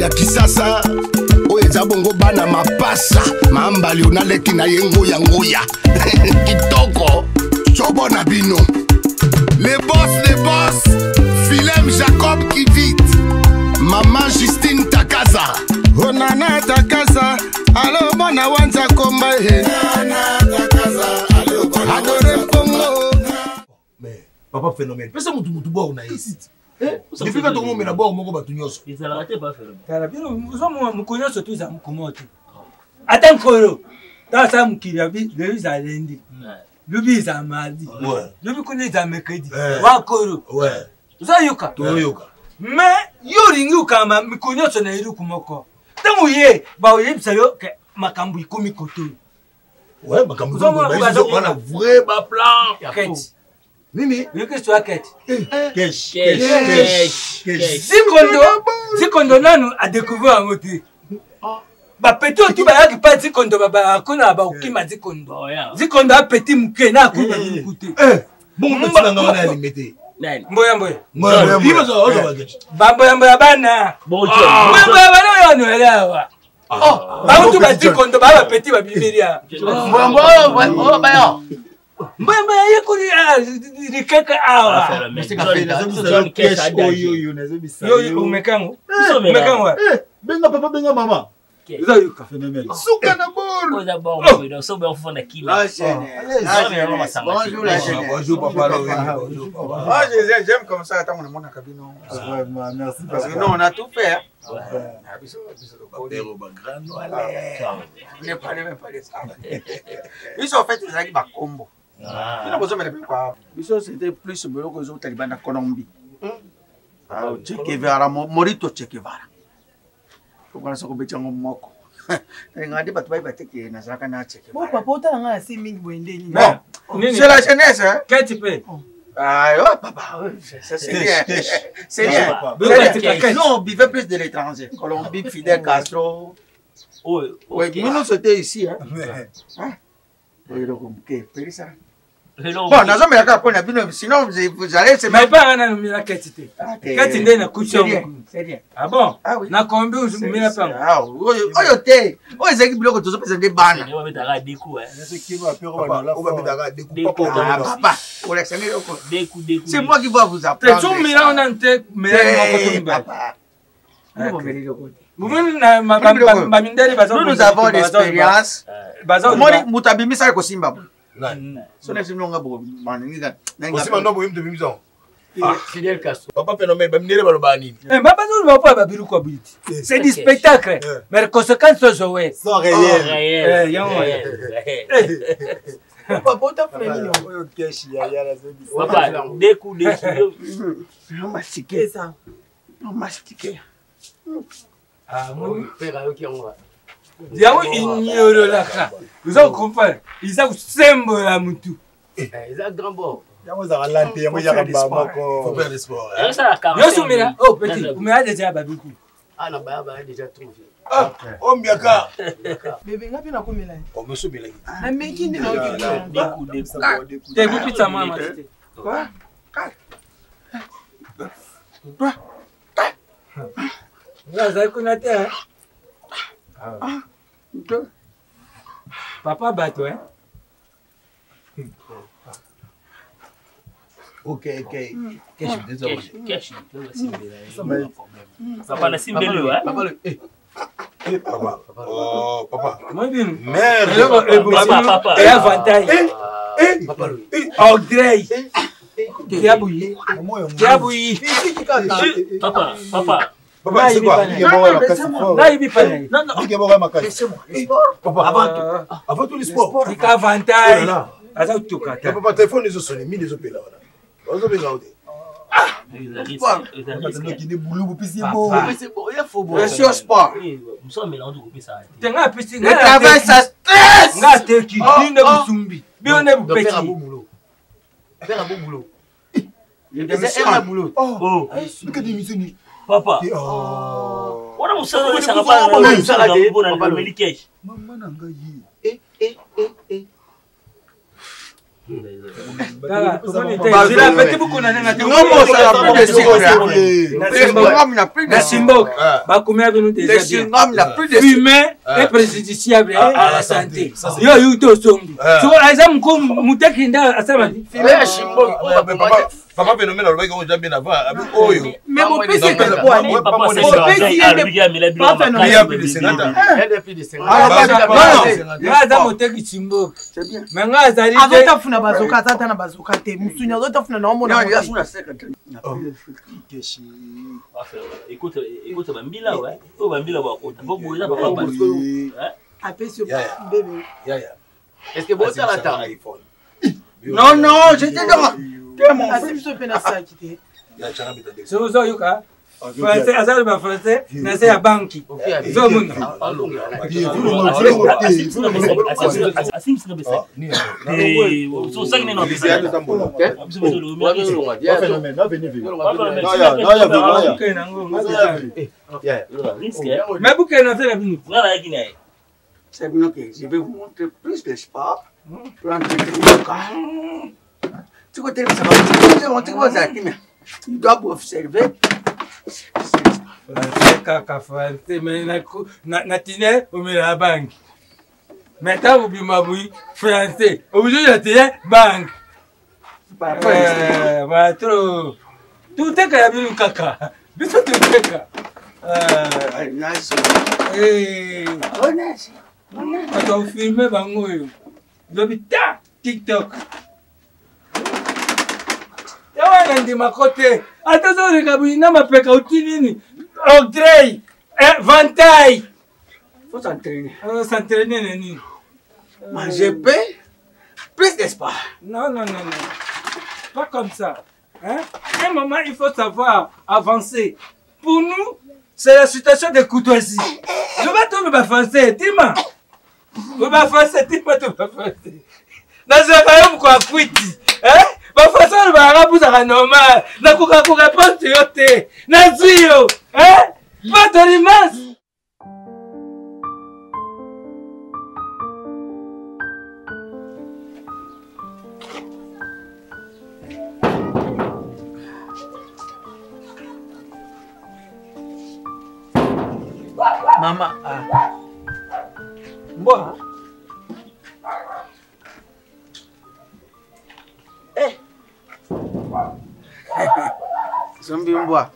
ya kisasa oyo eza bongo bana mapasa mambali onaleki na ye ngoya kitoko tobona bino les boss Philem Jacob Kivit Maman Justine Takaza Onana Takaza Alo bona wanza komba Nana Takaza Alo bona adore mpongo. Mais papa phénomène pesa mutu bo na ici depuis que tout le monde me d'abord moko batu nyoso ils ont raté pas phénomène kala bino musomo mukonya sotu za mkomoto ata nkoro ta sa mukira bi le za lendi lubi za mardi lubi kuni za mercredi wa koro za yuka to yuka mais yoringi ukama mikonyo so na iri kumoko tangu ye ba ye bisayo ke makambu ikomi koto makambu zo na vrai ba plan quête nini le que soit quête cash Zikondo nanu a découvert en ôté ba petit tu ba yaki pas Zikondo ba kona ba ukima Zikondo Zikondo a petit muke na ko ba mukute bon petit na ngana alimete mboya Bon, bana mboya no elewa ba tu ba Zikondo ba petit ba bimeria mboya ye kuri rikeka awa yo umekango benga papa benga mama za yuka phénomène Suka na bor on d'abord on so bien fond qui bonjour papa j'aime comme ça attends mon cabino merci parce que nous on a tout fait ne parlez même pas de ça ils sont fait des ba combo c'était plus que les autres talibans en Colombie. Che Guevara, Morito Che Guevara. Comment ça peut être un moko? Regardez, pas toi, tu es na zaka na Che Guevara. Papa, autant nga si mingi boende ni. Non, c'est la jeunesse, hein? Qu'est-ce que tu fais? Ah, papa, c'est bien. C'est bien. Non, on vivait plus de l'étranger. Colombie, Fidel Castro. Oui, nous c'était ici, hein? Oui, donc, ok, ça. Bon, nazo me yaka pona bino sinon vous allez se mais pas na numira ketite ketinde na kucho c'est bien ah bon na kombi umira pa ah oyo te oyo zeki biloko tozo pesa de bana on va mettre des coups ce qui va faire on va mettre des coups papa pour l'excellent des coups c'est moi qui vais vous apprendre te tumira onante mera moko tumba nous avons l'expérience moni mutabimisa ko simba son esimlonga bo maninga aussi mando boyim de bimzo Fidel Castro papa phénomène ba minere baloba nini baba nous va pas babiru ko biliti c'est du spectacle mais les conséquences sont réelles Papa, autant faire ni oyo cash ya la zebi papa des coups non mastiquer ça non mastiquer ah mon père avec qui on va Diamo ignore la ka. Vous avez compris? Ils ont semble la mutu. Ils ont grand bord. Yamo za lante yamo ya kamba mako. Faut faire le sport. Ça la Yo sumira. Oh petit, vous m'avez déjà babiku. Ah non, bah déjà trouvé. Ah, on biaka. Bébé ngapi na komela. On me soumela. Na meki ndi na oki. Des coups. Te bu pizza moi matete. quoi Là, ça connaît hein. Papa bateau hein. Ok. Cash. Papa na simbe le hein. Papa. Oh, papa. Moi bien. Merde. Papa. Et avantage. Papa. Audrey. Kiabouyi. Papa. Papa, c'est quoi? Là, il vit pas. Papa, avant tout le sport. Il y a avantage. Papa, téléphone les autres, mis les autres là. On va regarder. c'est sport. Nous sommes mélangés au ça. Le travail ça stress. Faire un bon boulot. C'est un boulot. Oh. Papa. On a ça va ça va Fumer est préjudiciable à la santé. Yo yuto sombi. So aza mko mutekinda asema Papa phénomène le bago déjà bien avant oyo. Mais mon PC c'est quoi? Écoute, Bambila, ouais. Oh, Bambila, est-ce que vous avez la taille? Non, non, j'étais dans mon fils. So yuka. Français azali ba français na se ya banki. Zo muna. Asim sina besa. So sagi neno besa. C'est bien que je vais vous montrer plus d'espoir. Tu vois, il doit vous observer. Français, mais na tine au milieu de la banque. Maintenant, vous bimabouille français. Aujourd'hui, la tine banque. Voilà, trop. Tout est qu'à bien caca. Bisous, tout est caca. Attends, filmer bangoyo. L'hôpital, TikTok. Yawana ndima kote. Attention, les gars, na mapeka utinini. Octrey, vantaille. Faut s'entraîner. S'entraîner, nani. Manger pain, plus d'espoir. Non. Pas comme ça. Hein? À un moment, il faut savoir avancer. Pour nous, c'est la situation de courtoisie. Je vais tout me français, dis-moi. Je vais français, dis-moi tout me français. Dans un royaume quoi, quitty. Hein? Ma façon de me rappeler normal. Na kuka répondre yote. Na zio. Hein? Pas de l'immense. Maman, moi, Zombie mboa.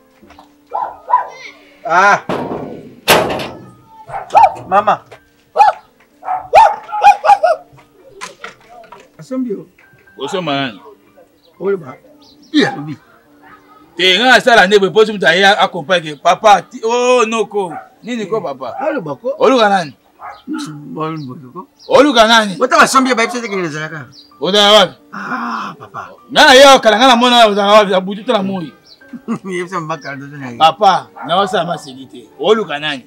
Maman. Zombie. Oso man. Olba. Iya lubi. Tenga sala ndebe posi mutaya accompagne papa. Oh noko. Nini ko papa? Olba ko. Oluka nani? Oluka nani? Wata zombie ba ipse tekeleza yaka. Oda wapi? Papa. Na yo kala ngana mona oda wapi abutu tala moi. Yepsa mbaka ndo na. Papa, na wasa masigite. Oluka nani?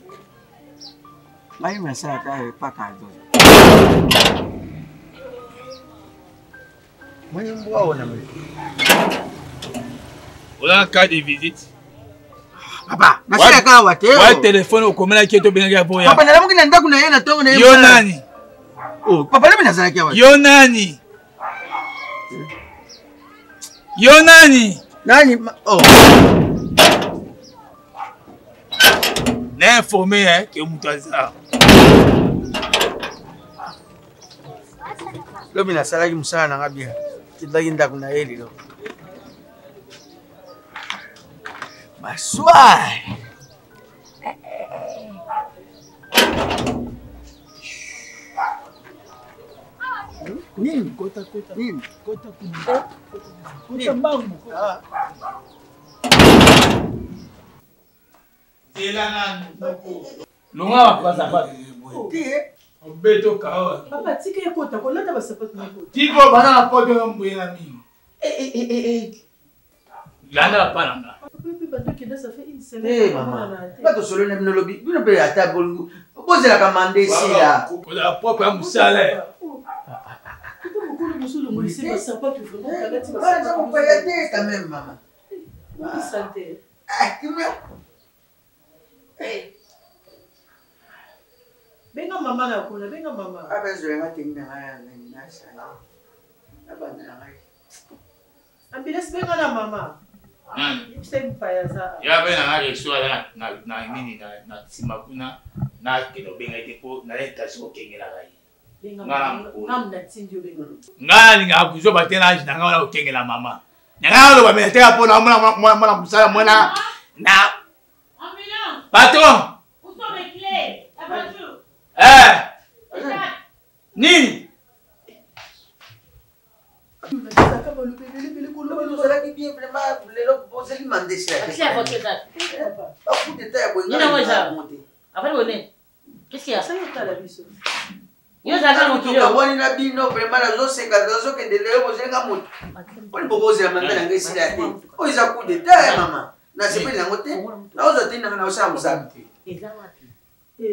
Mai masa ta paka ndo. Mwenye mbwa ona mwe. Ola carte de visite. Papa, nashika kawa wateo. Wa telefone ukomela kieto benga boya. Papa na lamuki nenda kuna yena tongo na yena. Yo nani? Oh, papa lemi nazala kia wa. Yo nani? Yo nani? Nani? Oh. Na informé que mutaza. Lobi na salaki musala na ngabia. Kidaki ndaku na heli lo. Maswai. Nini? Kota. Nini? Kota kuna. Kota mangu. Telana noko. Lunga wapaza papa. Obeto kawa. Papa, tika kota, kolata basapatu na kota. Tiko bana poto mbuyela mimi. Landa pananga. Maman. Pas de solo nem no lobby. Vous ne pouvez pas tabou. Posez la commande ici là. La propre musala. Quand même, maman. Benga mama na kuna, benga mama. Abezo nga tinga nga nasa. Abana nga. Ambulance benga na mama. C'est pas ça. Ya ben na resto na nini na simakuna na kino benga ite na leta siko kengela gai. Ngam na tindio benga. Ngani ngakuzo batena na ngala kengela mama. Nyanga lo ba meteka pona mwana musala mwana na Ambulance. patron. Où sont les clés? La voiture. Nini? Qu'est-ce qu'il y a? Ça y est, la mission. Yo zaka motuka boni na bino vraiment nazo seka nazo ke deleo bozenga moto. Boni boboze mama na ngesi la te. O iza coup d'état mama. Na sepeli na ngote. Na ozo tina na osa musabi. Ezawati.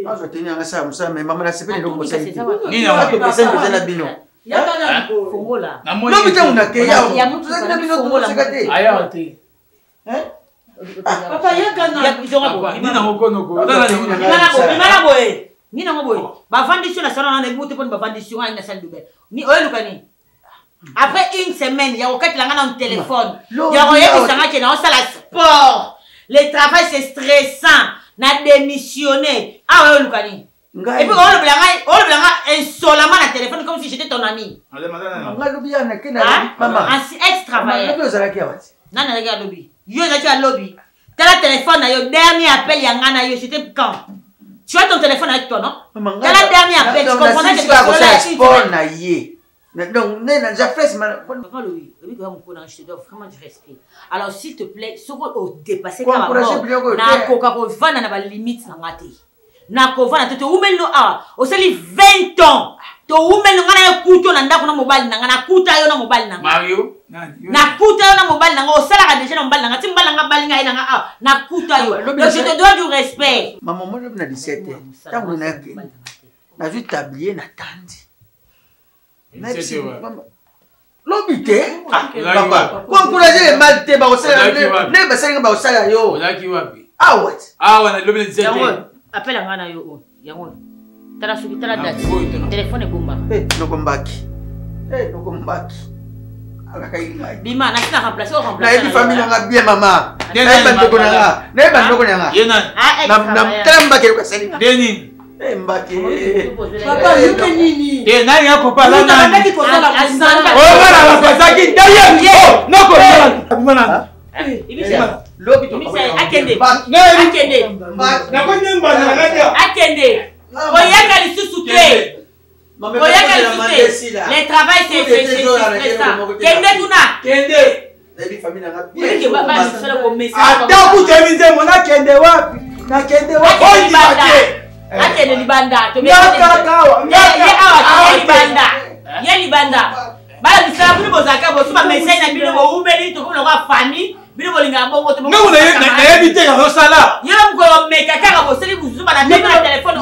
Ozo tina na sa musabi mais mama na sepeli ndo bosa. Nini na to pesa ndo na bino. Ya kana fongola. No bita unake ya mutu na bino to seka te. Aya te. Papa ya kana. Ya bizonga bo. Nini na mokono ko. Mimana boye. Ni na ngoboy ba vendission na salon na bote pour ba vendission na salle de bain ni oyo lukani après une semaine ya okati la ngana au téléphone ya roye bisanga ke na on sala sport le travail c'est stressant na démissionner ah oyo lukani et puis on le blanga insolemment na téléphone comme si j'étais ton ami ngalobi ya na kena mama ainsi ex travailleur ngalobi zala ki awati nana la lobby yo na tu à lobby tala téléphone na yo dernier appel ya ngana yo c'était quand. Tu as ton téléphone avec toi, non? T'as la dernière appel, tu comprends que tu vas sport na yé. Donc, n'a fait Papa Louis, je te dois vraiment du respect. Alors, s'il te plaît, si on dépasse la limite, na kova na te umelo a o sali 20 ans to umelo ngana kuto na ndako na mobile na ngana kuta yo na mobile na Mario na kuta yo na mobile na o sala ka déjà na mobile na ngati mbala nga bali nga ina nga na kuta yo donc je te dois du respect maman moi na 17 ans tango na ke na ju tablier na tandi na l'obité papa pour encourager les mal te ba o sala ne ba sala ba o sala yo olaki wapi what na lobi 17 ans appel à ngana yo yango tala suki tala date téléphone bomba no kombaki ala kai bima na sina remplacer o remplacer na famille nga bien mama na bandoko na yena na tamba ke ko sali deni mbaki papa yuke nini nani yako pala nani ki kosala kusanga o bana bakazaki ndaye no ko bana ibisa lobi to akende na ko nyemba na ngaja akende oyaka lisusu te oyaka lisusu te le travail c'est stressant kende tuna kende debi famille nga bien ke baba sala ko message ata kutemize mona kende wapi na kende wapi akende libanda to ye libanda bala bisala kuni bozaka bosuba message na bino bo umeli to kuna kwa famille bino bolinga bongo to bongo na yebite ka sala yo mko meka kaka boseli buzuba na téléphone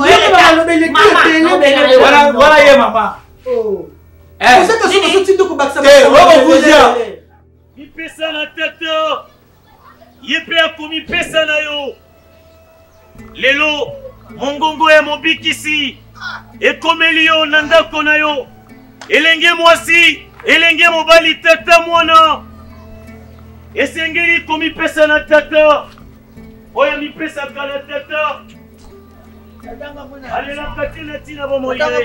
voilà ye mama vous êtes sur ce type de combat ça mipesa na tata yepe akomi pesa na yo lelo mongongo ya mobikisi ekomeli yo na ndako na yo elenge mwasi elenge mobali tata mwana esengeli komipesa na tata oyo mipesaka na tata alelaka te na ntina bomoyetata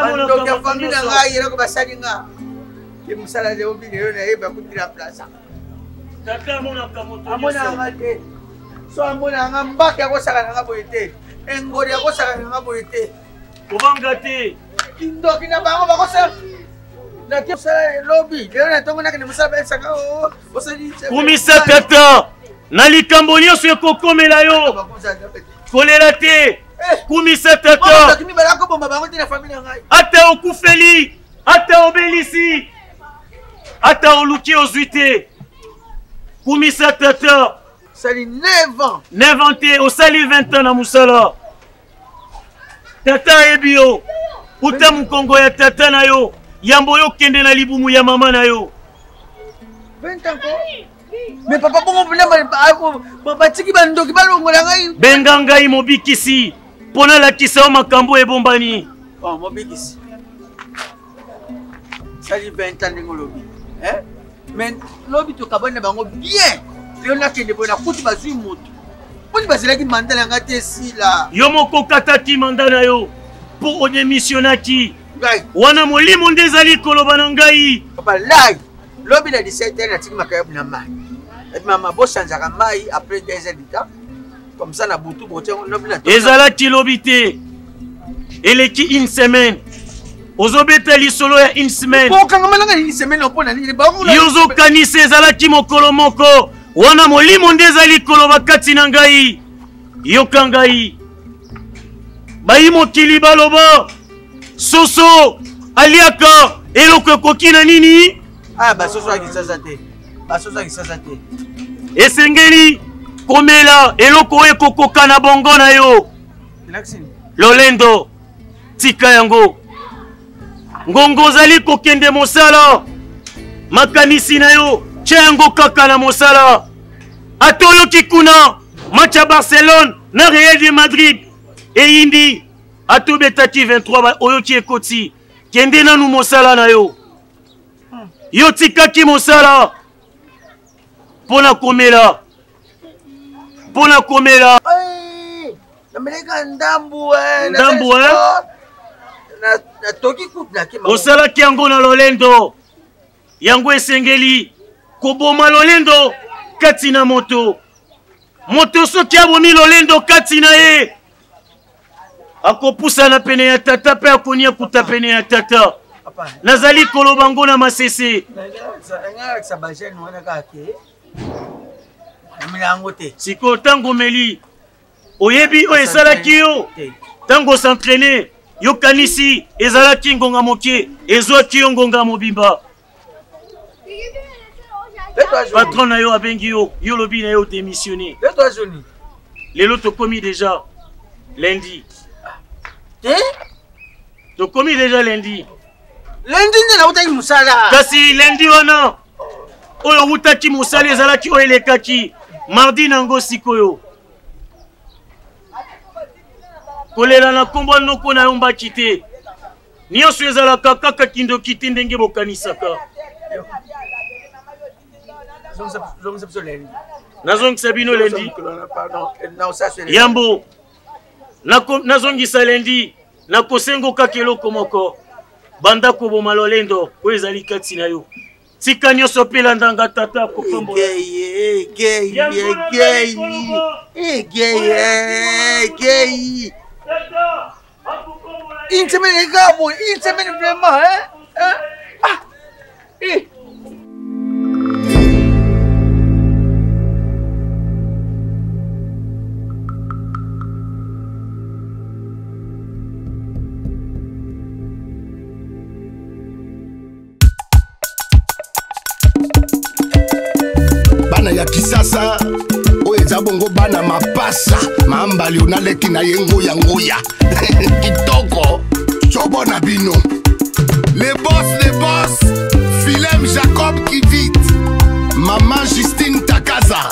monaka famille na ngai eloko basali nga mosala leo bilelo nayeba kutila place tata amonaka moto amonanga te so amonanga mbaka yakosaka nanga boye te engoli yakosaka nanga boye te kobanga te kindoki na bango bakosala nakosala lobi lelo na ntongo nakende mosala baesaka kumisa tata na likambo nyonso ekokomela yo kolela te kumisa tata ata okufeli ata obelisi ata oluki ozwi te kumisa tata sali 9 ans 9 ans te osali 20 ans na mosala tata ayebi yo uta mokongo ya tata na yo yambo yo kende na libumu ya mama na yo 20 ans mais papa bongo batiki bandoki balongola ngai benga ngai mobikisi mpo nalakisa yo makambo ebombani mobikisi sali 20 ans ndenge lobi mais lobi tokabana bango bien leo nakende boye nakuti bazwi moto poni bazalaki manda na nga te esila yo moko okataki manda na yo mpo odémissionnaki wana molimo nde ezali koloba na ngai papa lai lobi na 17 natiki makayabu na mai mama bosanzaka mai après 2 heures du temps comme ça na butu lobi na ezalaki lobi te eleki une semaine ozobeta lisolo ya une semaine yozokanisa ezalaki mokolo moko wana molimo nde ezali koloba kati na ngai yoka ngai bayi mokili baloba soso aliaka eloko ekoki na nini esengeli komela eloko oyo ekokoka na bongo na yo lolendo tika yango ngongo ozali kokende mosala makanisi na yo tia yango kaka na mosala atoloki kuna match ya Barcelone na Real de Madrid eyindi atobetaki 23 oyoki ekoti kende nanu mosala na yo yo tikaki mosala mpona komela ndambu osalaki yango na lolendo yango esengeli koboma lolendo kati na moto soki abomi lolendo kati na ye akopusana pene ya tata mpe akonia kuta pene ya tata nazali koloba ngo na masese sikoyo ntango omeli oyebi oyo esalaki yo ntango osentraîne yokanisi ezalaki ngonga moke ezwaki yo ngonga mobimba patron na yo abengi yo yo lobi na yo démissionné lelo tokomi déjà lundi tokomi déjà lundi nde nautaki mosala kasi lundi wana oyo outaki mosala ezalaki oyo elekaki mardi nango sikoyo kolela na kombo noko na yo mbaki te nyonso ezalaka kaka kindoki te ndenge bokanisaka nazongisa bino lendi yambo nazongisa lendi nakosengo kaka eloko moko banda koboma lolendo oyo ezali kati na yo tika nyonso mpe landanga tata kokombola une semaine les gars, une semaine vraiment bana ya kisasa oyo eza bongo bana mapasa mambali onaleki na ye ngoya kitoko tobona bino les boss Philem Jacob Kivit maman Justine Takaza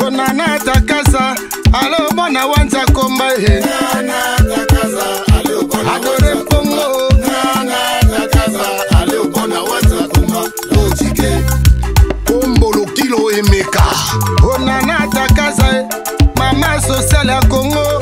onana Takaza alo bona wanza komba he nana Takaza alo bona adore pongo nana Takaza alo bona wanza komba lojike kombolo kilo emeka onana Takaza mama sociale ya Congo